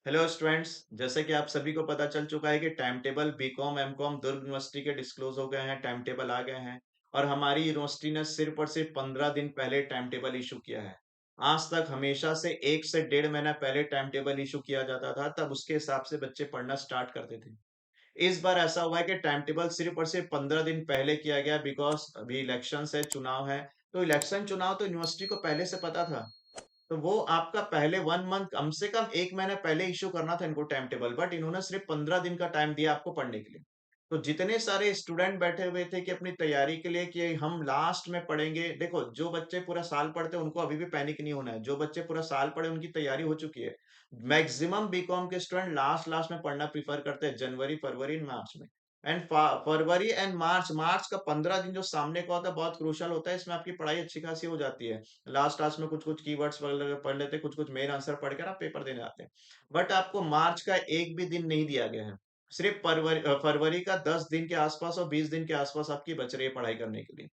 Hello students, जैसे कि आप सभी को पता चल चुका है कि टाइम टेबल बीकॉम एमकॉम दुर्ग यूनिवर्सिटी के डिस्क्लोज हो गए हैं। टाइम टेबल आ गए हैं और हमारी यूनिवर्सिटी ने सिर्फ और सिर्फ 15 दिन पहले टाइम टेबल इशू किया है। आज तक हमेशा से 1 से 1.5 महीना पहले टाइम टेबल इशू किया जाता था, तब उसके हिसाब से बच्चे पढ़ना स्टार्ट करते थे। इस बार ऐसा हुआ है कि टाइम टेबल सिर्फ और सिर्फ 15 दिन पहले किया गया, बिकॉज अभी इलेक्शन है, चुनाव है। तो इलेक्शन चुनाव तो यूनिवर्सिटी को पहले से पता था, तो वो आपका पहले 1 मंथ, कम से कम 1 महीना पहले इश्यू करना था इनको टाइम टेबल, बट इन्होंने सिर्फ 15 दिन का टाइम दिया आपको पढ़ने के लिए। तो जितने सारे स्टूडेंट बैठे हुए थे कि अपनी तैयारी के लिए कि हम लास्ट में पढ़ेंगे, देखो जो बच्चे पूरा साल पढ़ते हैं उनको अभी भी पैनिक नहीं होना है। जो बच्चे पूरा साल पढ़े उनकी तैयारी हो चुकी है। मैक्सिमम बीकॉम के स्टूडेंट लास्ट लास्ट में पढ़ना प्रीफर करते हैं, जनवरी फरवरी मार्च में। एंड फरवरी एंड मार्च, मार्च का 15 दिन जो सामने का होता है बहुत क्रूशल होता है, इसमें आपकी पढ़ाई अच्छी खासी हो जाती है। लास्ट लास्ट में कुछ-कुछ कीवर्ड्स वगैरह पढ़ लेते हैं, कुछ-कुछ मेन आंसर पढ़ कर आप पेपर देने आते हैं। बट आपको मार्च का एक भी दिन नहीं दिया गया है। सिर्फ फरवरी का 10 दिन के आसपास और 20 दिन के आसपास आपकी बच रही है पढ़ाई करने के लिए।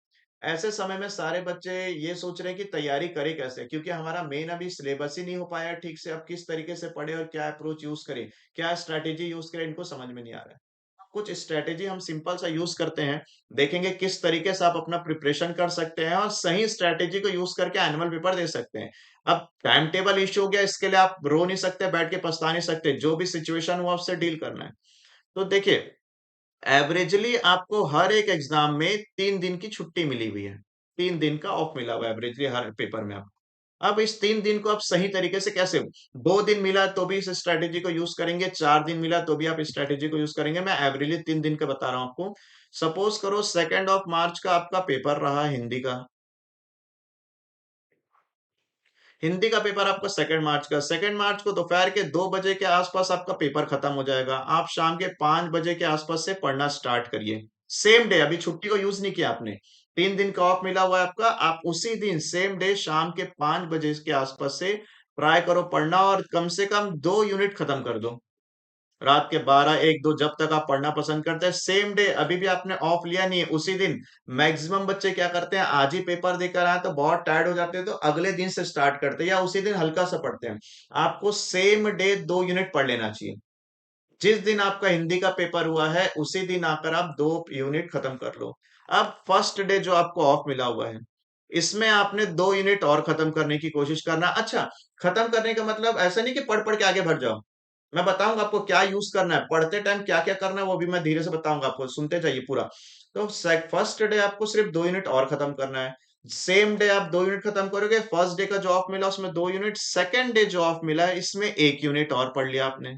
ऐसे समय में सारे बच्चे ये सोच रहे हैं कि तैयारी करें कैसे? क्योंकि हमारा मेन अभी सिलेबस ही नहीं हो पाया ठीक से। अब किस तरीके से पढ़ें और क्या अप्रोच यूज़ करें, क्या स्ट्रैटेजी यूज़ करें, इनको समझ में नहीं आ रहा है। कुछ स्ट्रैटेजी हम सिंपल सा यूज करते हैं, देखेंगे किस तरीके से आप अपना प्रिपरेशन कर सकते हैं और सही स्ट्रैटेजी को यूज करके एनुअल पेपर दे सकते हैं। अब टाइम टेबल इश्यू हो गया, इसके लिए आप रो नहीं सकते, बैठ के पछता नहीं सकते, जो भी सिचुएशन हुआ उससे डील करना है। तो देखिए, एवरेजली आपको हर एक एग्जाम में 3 दिन की छुट्टी मिली हुई है। 3 दिन का ऑफ मिला हुआ है एवरेजली हर पेपर में आपको। अब इस 3 दिन को आप सही तरीके से कैसे, 2 दिन मिला तो भी इस स्ट्रैटेजी को यूज करेंगे, 4 दिन मिला तो भी आप इस स्ट्रैटेजी को यूज करेंगे। मैं एवरेजली 3 दिन का बता रहा हूँ आपको। सपोज करो 2 ऑफ मार्च का आपका पेपर रहा हिंदी का। हिंदी का पेपर आपका 2 मार्च का, 2 मार्च को दोपहर के 2 बजे के आसपास आपका पेपर खत्म हो जाएगा। आप शाम के 5 बजे के आसपास से पढ़ना स्टार्ट करिए। सेम डे, अभी छुट्टी को यूज नहीं किया आपने। 3 दिन का ऑफ मिला हुआ है आपका, आप उसी दिन सेम डे शाम के 5 बजे के आसपास से ट्राई करो पढ़ना, और कम से कम 2 यूनिट खत्म कर दो। रात के 12, 1, 2 जब तक आप पढ़ना पसंद करते हैं, सेम डे, अभी भी आपने ऑफ लिया नहीं है, उसी दिन। मैक्सिमम बच्चे क्या करते हैं, आज ही पेपर देकर आए तो बहुत टायर्ड हो जाते हैं, तो अगले दिन से स्टार्ट करते हैं या उसी दिन हल्का सा पढ़ते हैं। आपको सेम डे 2 यूनिट पढ़ लेना चाहिए। जिस दिन आपका हिंदी का पेपर हुआ है उसी दिन आकर आप 2 यूनिट खत्म कर लो। अब फर्स्ट डे जो आपको ऑफ मिला हुआ है, इसमें आपने 2 यूनिट और खत्म करने की कोशिश करना। अच्छा, खत्म करने का मतलब ऐसा नहीं कि पढ़ पढ़ के आगे बढ़ जाओ। मैं बताऊंगा आपको क्या यूज करना है, पढ़ते टाइम क्या क्या करना है वो भी मैं धीरे से बताऊंगा आपको, सुनते जाइए पूरा। तो फर्स्ट डे आपको सिर्फ 2 यूनिट और खत्म करना है। सेम डे आप 2 यूनिट खत्म करोगे। फर्स्ट डे का जो ऑफ मिला उसमें 2 यूनिट, सेकेंड डे जो ऑफ मिला है इसमें 1 यूनिट और पढ़ लिया आपने,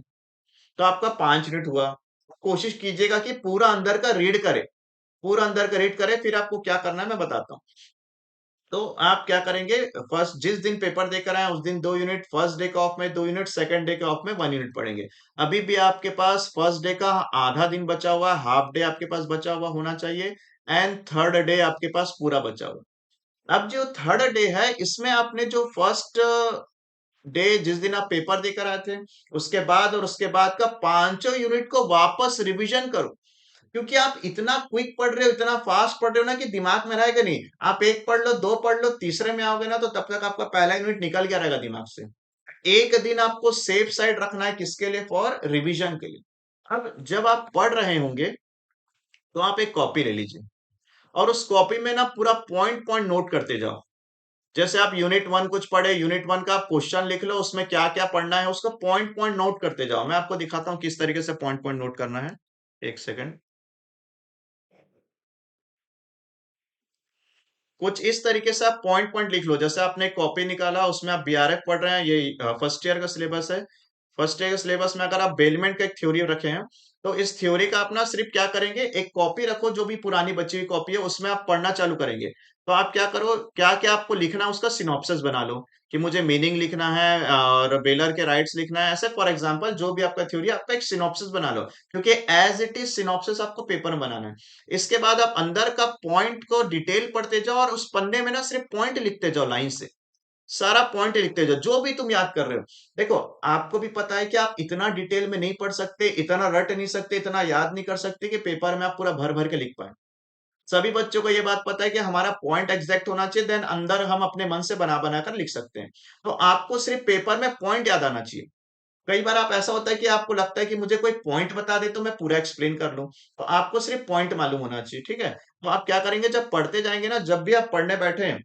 तो आपका 5 यूनिट हुआ। कोशिश कीजिएगा कि पूरा अंदर का रीड करे, पूरा अंदर का रीड करे। फिर आपको क्या करना है मैं बताता हूँ। तो आप क्या करेंगे, फर्स्ट जिस दिन पेपर देकर आए उस दिन 2 यूनिट, फर्स्ट डे का ऑफ में 2 यूनिट, सेकंड डे का ऑफ में 1 यूनिट पढ़ेंगे। अभी भी आपके पास फर्स्ट डे का आधा दिन बचा हुआ है, हाफ डे आपके पास बचा हुआ होना चाहिए। एंड थर्ड डे आपके पास पूरा बचा हुआ। अब जो थर्ड डे है इसमें आपने जो फर्स्ट डे जिस दिन आप पेपर देकर आए थे, उसके बाद और उसके बाद का पांचों यूनिट को वापस रिवीजन करो। क्योंकि आप इतना क्विक पढ़ रहे हो, इतना फास्ट पढ़ रहे हो ना कि दिमाग में रहेगा नहीं। आप एक पढ़ लो, दो पढ़ लो, तीसरे में आओगे ना तो तब तक आपका पहला यूनिट निकल गया रहेगा दिमाग से। एक दिन आपको सेफ साइड रखना है, किसके लिए, फॉर रिवीजन के लिए। अब जब आप पढ़ रहे होंगे तो आप एक कॉपी ले लीजिए और उस कॉपी में ना पूरा पॉइंट पॉइंट नोट करते जाओ। जैसे आप यूनिट 1 कुछ पढ़े, यूनिट 1 का आप क्वेश्चन लिख लो, उसमें क्या क्या पढ़ना है उसका पॉइंट पॉइंट नोट करते जाओ। मैं आपको दिखाता हूँ किस तरीके से पॉइंट पॉइंट नोट करना है। एक सेकंड। कुछ इस तरीके से आप पॉइंट पॉइंट लिख लो। जैसे आपने कॉपी निकाला, उसमें आप बीआरएफ पढ़ रहे हैं, ये फर्स्ट ईयर का सिलेबस है। फर्स्ट ईयर के सिलेबस में अगर आप बेलमेंट का एक थ्योरी रखे हैं, तो इस थ्योरी का अपना सिर्फ क्या करेंगे, एक कॉपी रखो, जो भी पुरानी बची हुई कॉपी है उसमें आप पढ़ना चालू करेंगे। तो आप क्या करो, क्या क्या आपको लिखना है उसका सिनॉप्सिस बना लो, कि मुझे मीनिंग लिखना है और बेलर के राइट्स लिखना है, ऐसे फॉर एग्जांपल जो भी आपका थ्योरी है आपका एक सिनॉप्सिस बना लो। क्योंकि एज इट इज सिनॉप्सिस आपको पेपर में बनाना है। इसके बाद आप अंदर का पॉइंट को डिटेल पढ़ते जाओ और उस पन्ने में ना सिर्फ पॉइंट लिखते जाओ, लाइन से सारा पॉइंट लिखते जाओ जो भी तुम याद कर रहे हो। देखो, आपको भी पता है कि आप इतना डिटेल में नहीं पढ़ सकते, इतना रट नहीं सकते, इतना याद नहीं कर सकते कि पेपर में आप पूरा भर भर के लिख पाए। सभी बच्चों को ये बात पता है कि हमारा पॉइंट एग्जैक्ट होना चाहिए, देन अंदर हम अपने मन से बना बना कर लिख सकते हैं। तो आपको सिर्फ पेपर में पॉइंट याद आना चाहिए। कई बार आप ऐसा होता है कि आपको लगता है कि मुझे कोई पॉइंट बता दे तो मैं पूरा एक्सप्लेन कर लूँ। तो आपको सिर्फ़ पॉइंट मालूम होना चाहिए, ठीक है? तो आप क्या करेंगे जब पढ़ते जाएँगे ना, जब भी आप पढ़ने बैठे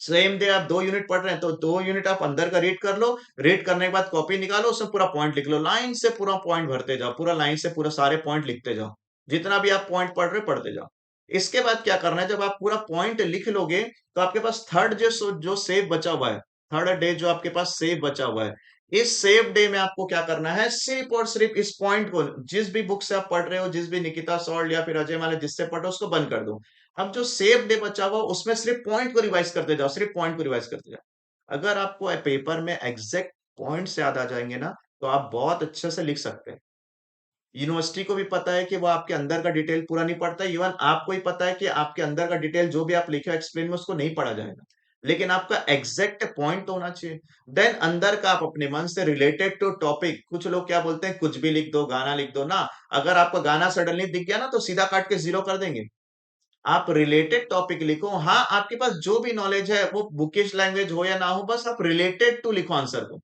सेम डे आप 2 यूनिट पढ़ रहे हैं, तो 2 यूनिट आप अंदर का रीड कर लो, रीड करने के बाद कॉपी निकालो, उसमें पूरा पॉइंट लिख लो। लाइन से पूरा पॉइंट भरते जाओ, पूरा लाइन से पूरा सारे पॉइंट लिखते जाओ। जितना भी आप पॉइंट पढ़ रहे हो, पढ़ते जाओ। इसके बाद क्या करना है, जब आप पूरा पॉइंट लिख लोगे, तो आपके पास थर्ड जो सेव बचा हुआ है, थर्ड डे जो आपके पास सेव बचा हुआ है, इस सेव डे में आपको क्या करना है, सिर्फ़ और सिर्फ़ इस पॉइंट को जिस भी बुक से आप पढ़ रहे हो, जिस भी निकिता सॉल्ट या फिर अजय माला जिससे पढ़ रहे हो, उसको बंद कर दो। अब जो सेव डे बचा हुआ उसमें सिर्फ पॉइंट को रिवाइज करते जाओ, सिर्फ पॉइंट को रिवाइज करते जाओ। अगर आपको पेपर में एग्जैक्ट पॉइंट्स याद आ जाएंगे ना, तो आप बहुत अच्छे से लिख सकते हैं। यूनिवर्सिटी को भी पता है कि वो आपके अंदर का डिटेल पूरा नहीं पढ़ता है, इवन आपको ही पता है कि आपके अंदर का डिटेल जो भी आप लिखे हो एक्सप्लेन में उसको नहीं पढ़ा जाएगा। लेकिन आपका एग्जैक्ट पॉइंट तो होना चाहिए। देन अंदर का आप अपने मन से रिलेटेड टू टॉपिक, कुछ लोग क्या बोलते हैं कुछ भी लिख दो, गाना लिख दो ना। अगर आपको गाना सडनली दिख गया ना तो सीधा काट के जीरो कर देंगे। आप रिलेटेड टॉपिक लिखो। हाँ, आपके पास जो भी नॉलेज है वो बुकिश लैंग्वेज हो या ना हो, बस आप रिलेटेड टू लिखो आंसर को।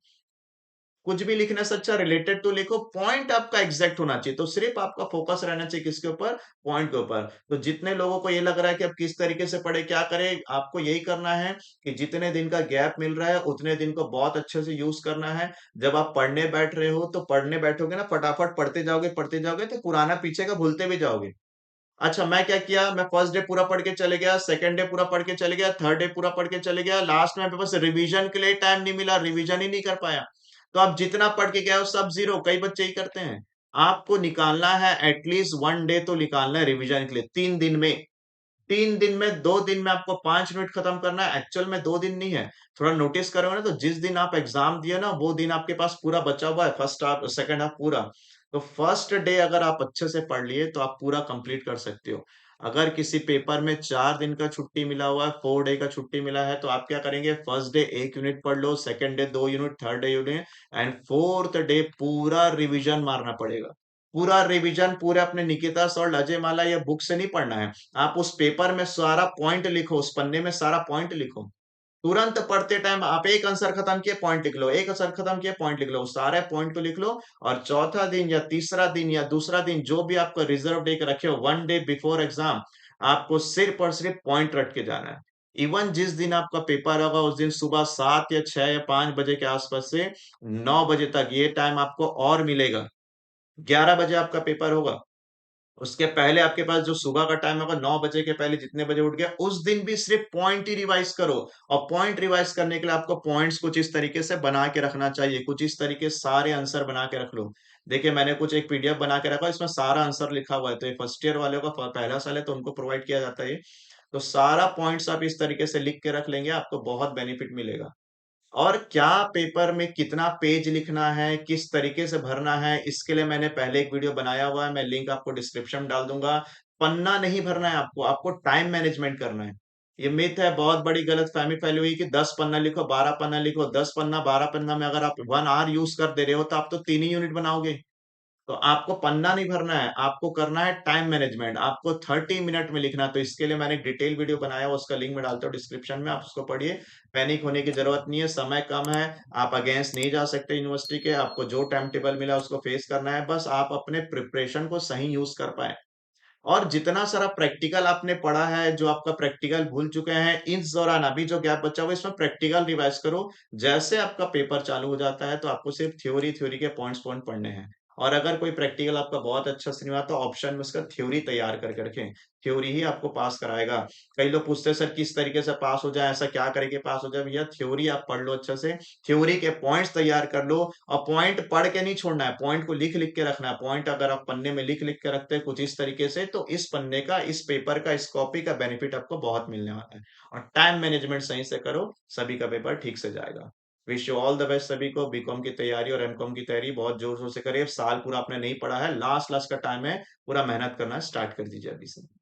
कुछ भी लिखने से अच्छा रिलेटेड टू लिखो, पॉइंट आपका एग्जैक्ट होना चाहिए। तो सिर्फ आपका फोकस रहना चाहिए किसके ऊपर? पॉइंट के ऊपर। तो जितने लोगों को ये लग रहा है कि अब किस तरीके से पढ़े, क्या करें? आपको यही करना है कि जितने दिन का गैप मिल रहा है, उतने दिन को बहुत अच्छे से यूज़ करना है। जब आप पढ़ने बैठ रहे हो, तो पढ़ने बैठोगे ना फटाफट पढ़ते जाओगे तो पुराना पीछे का भूलते भी जाओगे। अच्छा, मैं क्या किया, मैं फर्स्ट डे पूरा पढ़ के चले गया, सेकंड डे पूरा पढ़ के चले गया, थर्ड डे पूरा पढ़ के चले गया, लास्ट में मेरे पास रिवीजन के लिए टाइम नहीं मिला, रिवीजन ही नहीं कर पाया। तो आप जितना पढ़ के गए हो सब ज़ीरो, कई बच्चे ही करते हैं। आपको निकालना है एटलीस्ट 1 डे तो निकालना है रिवीजन के लिए 3 दिन में। 3 दिन में 2 दिन में आपको 5 मिनट खत्म करना है, एक्चुअल में 2 दिन नहीं है। थोड़ा नोटिस करोगे ना तो जिस दिन आप एग्ज़ाम दिए ना, वो दिन आपके पास पूरा बचा हुआ है, फर्स्ट हाफ सेकंड हाफ पूरा। तो फर्स्ट डे अगर आप अच्छे से पढ़ लिए तो आप पूरा कंप्लीट कर सकते हो। अगर किसी पेपर में 4 दिन का छुट्टी मिला हुआ है, 4 डे का छुट्टी मिला है, तो आप क्या करेंगे, फर्स्ट डे 1 यूनिट पढ़ लो, second day 2 unit, third day unit and fourth day पूरा रिवीजन मारना पड़ेगा। पूरा रिवीजन पूरे अपने निकिता सॉल्ट, अजय माला या बुक से नहीं पढ़ना है। आप उस पेपर में सारा पॉइंट लिखो, उस पन्ने में सारा पॉइंट लिखो। तुरंत पढ़ते टाइम आप एक आंसर खत्म किए पॉइंट लिख लो, एक आंसर खत्म किए पॉइंट लिख लो, सारे पॉइंट को लिख लो। और चौथा दिन या तीसरा दिन या दूसरा दिन जो भी आपका रिजर्व डे का रखे हो, 1 डे बिफोर एग्जाम, आपको सिर्फ और सिर्फ पॉइंट रट के जाना है। इवन जिस दिन आपका पेपर होगा उस दिन सुबह 7 या 6 या 5 बजे के आसपास से 9 बजे तक ये टाइम आपको और मिलेगा। 11 बजे आपका पेपर होगा। उसके पहले आपके पास जो सुबह का टाइम होगा 9 बजे के पहले जितने बजे उठ गया, उस दिन भी सिर्फ पॉइंट ही रिवाइज़ करो। और पॉइंट रिवाइज़ करने के लिए आपको पॉइंट्स कुछ इस तरीके से बना के रखना चाहिए, कुछ इस तरीके से सारे आंसर बना के रख लो। देखिए मैंने कुछ एक पीडीएफ बना के रखा है, इसमें सारा आंसर लिखा हुआ है, तो ये फर्स्ट ईयर वालों का पहला साल है तो उनको प्रोवाइड किया जाता है ये। तो सारा पॉइंट्स आप इस तरीके से लिख के रख लेंगे, आपको बहुत बेनिफिट मिलेगा। और क्या पेपर में कितना पेज लिखना है, किस तरीके से भरना है, इसके लिए मैंने पहले एक वीडियो बनाया हुआ है, मैं लिंक आपको डिस्क्रिप्शन में डाल दूँगा। पन्ना नहीं भरना है आपको, आपको टाइम मैनेजमेंट करना है। ये मिथ है, बहुत बड़ी गलतफ़हमी फैली हुई है कि 10 पन्ना लिखो, 12 पन्ना लिखो, 10 पन्ना, 12 पन्ना में अगर आप 1 आवर यूज़ कर दे रहे हो, तो आप तो 3 ही यूनिट बनाओगे। तो आपको पन्ना नहीं भरना है, आपको करना है टाइम मैनेजमेंट, आपको 30 मिनट में लिखना है, तो इसके लिए मैंने एक डिटेल वीडियो बनाया हुआ, उसका लिंक मैं डालता हूँ डिस्क्रिप्शन में, आप उसको पढ़िए। पैनिक होने की ज़रूरत नहीं है, समय कम है, आप अगेंस्ट नहीं जा सकते यूनिवर्सिटी के, आपको जो टाइम टेबल मिला है उसको फेस करना है, बस आप अपने प्रिपरेशन को सही यूज़ कर पाएँ। और जितना सारा प्रैक्टिकल आपने पढ़ा है, जो आपका प्रैक्टिकल भूल चुके हैं, इस दौरान अभी जो गैप बचा हुआ है, इसमें प्रैक्टिकल रिवाइज़ करो। जैसे आपका पेपर चालू हो जाता है, तो आपको सिर्फ थ्योरी के पॉइंट पढ़ने हैं। और अगर कोई प्रैक्टिकल आपका बहुत अच्छा से नहीं हुआ, तो ऑप्शन में उसका थ्योरी तैयार करके रखें। थ्योरी ही आपको पास कराएगा। कई लोग पूछते हैं, "सर, किस तरीके से पास हो जाए? ऐसा क्या करें कि पास हो जाए?" भैया, थ्योरी आप पढ़ लो अच्छे से, थ्योरी के पॉइंट्स तैयार कर लो और पॉइंट पढ़ के नहीं छोड़ना है, पॉइंट को लिख-लिख के रखना है। पॉइंट अगर आप पन्ने में लिख-लिख के रखते हैं कुछ इस तरीके से, तो इस पन्ने का, इस पेपर का, इस कॉपी का बेनिफिट आपको बहुत मिलने वाला है। और टाइम मैनेजमेंट सही से करो, सभी का पेपर ठीक से जाएगा। Wish you all the best सभी को। बीकॉम की तैयारी और एमकॉम की तैयारी बहुत जोर-शोर से करिए। साल पूरा आपने नहीं पढ़ा है, लास्ट लास्ट का टाइम है, पूरा मेहनत करना स्टार्ट कर दीजिए अभी से।